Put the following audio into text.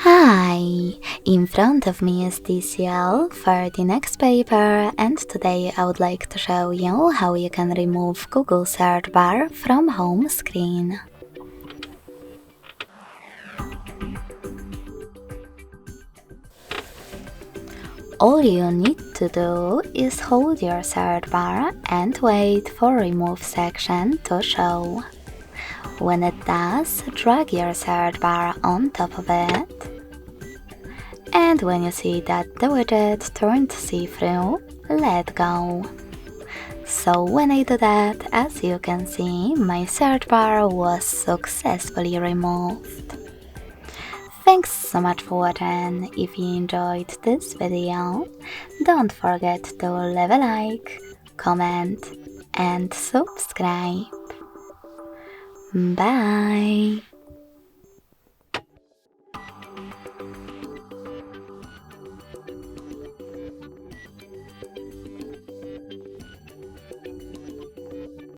Hi! In front of me is TCL for the next paper, and today I would like to show you how you can remove Google search bar from home screen. All you need to do is hold your search bar and wait for remove section to show. When it does, drag your search bar on top of it. And when you see that the widget turned see-through, let go. So when I do that, as you can see, my search bar was successfully removed. Thanks so much for watching. If you enjoyed this video, don't forget to leave a like, comment and subscribe. Bye!